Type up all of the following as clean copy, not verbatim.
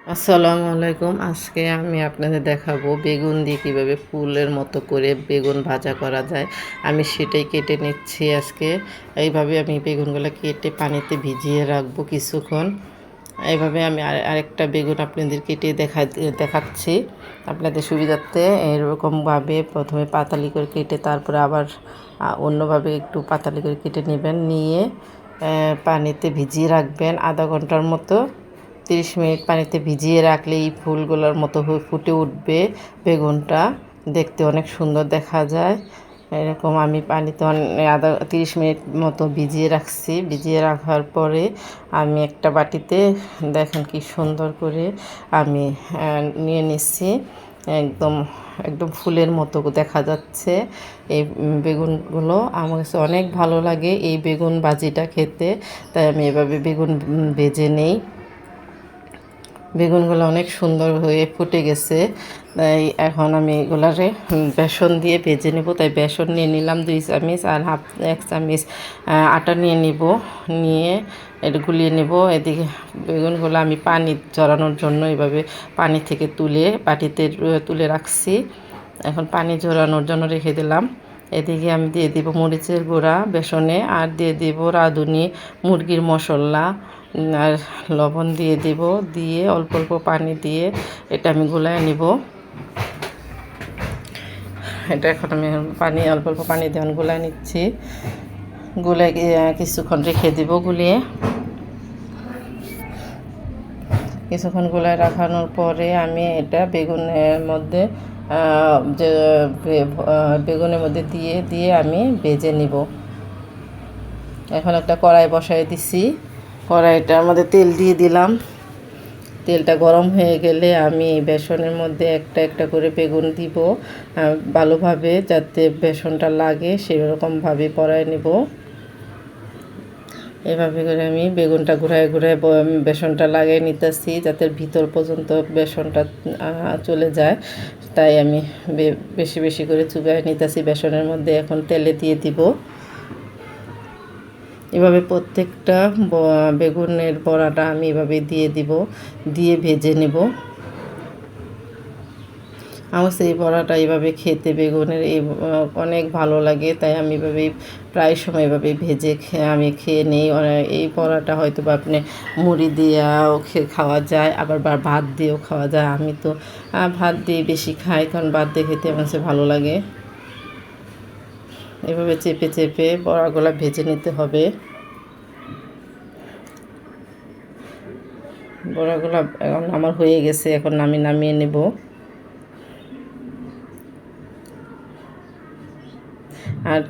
আসসালামু আলাইকুম। আজকে আমি আপনাদের দেখাবো বেগুন দিয়ে কীভাবে ফুলের মতো করে বেগুন ভাজা করা যায়। আমি সেটাই কেটে নিচ্ছি আজকে। এইভাবে আমি বেগুনগুলো কেটে পানিতে ভিজিয়ে রাখবো কিছুক্ষণ। এইভাবে আমি আরেকটা বেগুন আপনাদের কেটে দেখাচ্ছি আপনাদের সুবিধার্থে। এরকমভাবে প্রথমে পাতালি করে কেটে তারপরে আবার অন্যভাবে একটু পাতালি করে কেটে নেবেন, নিয়ে পানিতে ভিজিয়ে রাখবেন আধা ঘন্টার মতো। 30 মিনিট পানিতে ভিজিয়ে রাখলে এই ফুলগুলোর মতো ফুটে উঠবে। বেগুনটা দেখতে অনেক সুন্দর দেখা যায়। এরকম আমি পানিতে 30 মিনিট মতো ভিজিয়ে রাখছি। ভিজিয়ে রাখার পরে আমি একটা বাটিতে দেখেন কি সুন্দর করে আমি নিয়ে নিচ্ছি। একদম একদম ফুলের মতো দেখা যাচ্ছে এই বেগুনগুলো। আমার কাছে অনেক ভালো লাগে এই বেগুন ভাজিটা খেতে, তাই আমি এভাবে বেগুন ভেজে নেই। বেগুনগুলো অনেক সুন্দর হয়ে ফুটে গেছে, তাই এখন আমি এগুলারে বেসন দিয়ে ভেজে নেব। তাই বেসন নিয়ে নিলাম 2 চামচ, আর 1 চামচ আটা নিয়ে নিব, নিয়ে এটা গুলিয়ে নেব। এদিকে বেগুনগুলো আমি পানি ঝরানোর জন্য এভাবে পানি থেকে তুলে বাটিতে তুলে রাখছি। এখন পানি ঝরানোর জন্য রেখে দিলাম। এদিকে আমি দিয়ে দিব মরিচের গুঁড়া বেসনে, আর দিয়ে দিব রাঁধুনি মুরগির মশলা, আর লবণ দিয়ে দিব। দিয়ে অল্প অল্প পানি দিয়ে এটা আমি গুলায় নিব। এটা এখন আমি অল্প অল্প পানি দিয়ে গুলায় নিচ্ছি। গুলায় কিছুক্ষণ রেখে দিব। কিছুক্ষণ গুলায় রাখানোর পরে আমি এটা বেগুনের মধ্যে দিয়ে আমি ভেজে নিব। এখন একটা কড়াই বসাই দিছি। কড়াইটার মধ্যে তেল দিয়ে দিলাম। তেলটা গরম হয়ে গেলে আমি বেসনের মধ্যে একটা একটা করে বেগুন দিব, ভালোভাবে যাতে বেসনটা লাগে সেরকমভাবে পরায় নেব। এভাবে করে আমি বেগুনটা ঘুরায় ঘুরায় বেসনটা লাগিয়ে নিতেছি যাতে ভিতর পর্যন্ত বেসনটা চলে যায়। তাই আমি বেশি বেশি করে চুবাই নিতেছি বেসনের মধ্যে। এখন তেলে দিয়ে দিব। এভাবে প্রত্যেকটা বেগুনের বড়াটা আমি এভাবে দিয়ে দিব, দিয়ে ভেজে নেব। আমার সেই বড়াটা এইভাবে খেতে বেগুনের অনেক ভালো লাগে, তাই আমি এভাবেই প্রায় সময় এভাবে ভেজে আমি খেয়ে নিই। এই বড়াটা হয়তো বা আপনি মুড়ি দিয়েও খাওয়া যায়, আবার ভাত দিয়েও খাওয়া যায়। আমি তো ভাত দিয়ে বেশি খাই, কারণ ভাত দিয়ে খেতে আমার কাছে ভালো লাগে। এভাবে চেপে চেপে বড়াগুলো ভেজে নিতে হবে। বড়াগুলো এখন আমার হয়ে গেছে, এখন আমি নামিয়ে নেব। আর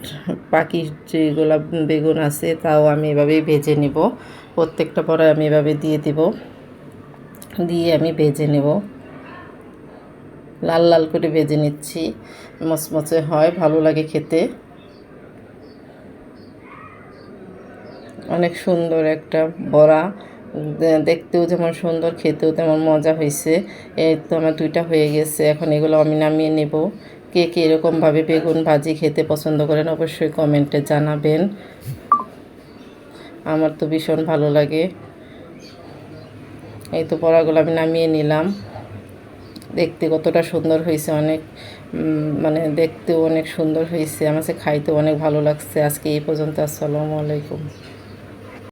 বাকি যেগুলো বেগুন আছে তাও আমি এভাবেই ভেজে নেব। প্রত্যেকটা বড়া আমি এভাবে দিয়ে দিব, দিয়ে আমি ভেজে নেব। লাল লাল করে ভেজে নিচ্ছি, মচমচে হয়, ভালো লাগে খেতে। অনেক সুন্দর একটা বড়া, দেখতেও যেমন সুন্দর, খেতেও তেমন মজা হয়েছে। এই তো আমার 2টা হয়ে গেছে। এখন এগুলো আমি নামিয়ে নেব। কে কে এরকমভাবে বেগুন ভাজি খেতে পছন্দ করেন অবশ্যই কমেন্টে জানাবেন। আমার তো ভীষণ ভালো লাগে। এই তো বড়াগুলো আমি নামিয়ে নিলাম। দেখতে কতটা সুন্দর হয়েছে, অনেক মানে দেখতেও অনেক সুন্দর হয়েছে। আমার কাছে খাইতেও অনেক ভালো লাগছে। আজকে এই পর্যন্ত। আসসালামু আলাইকুম।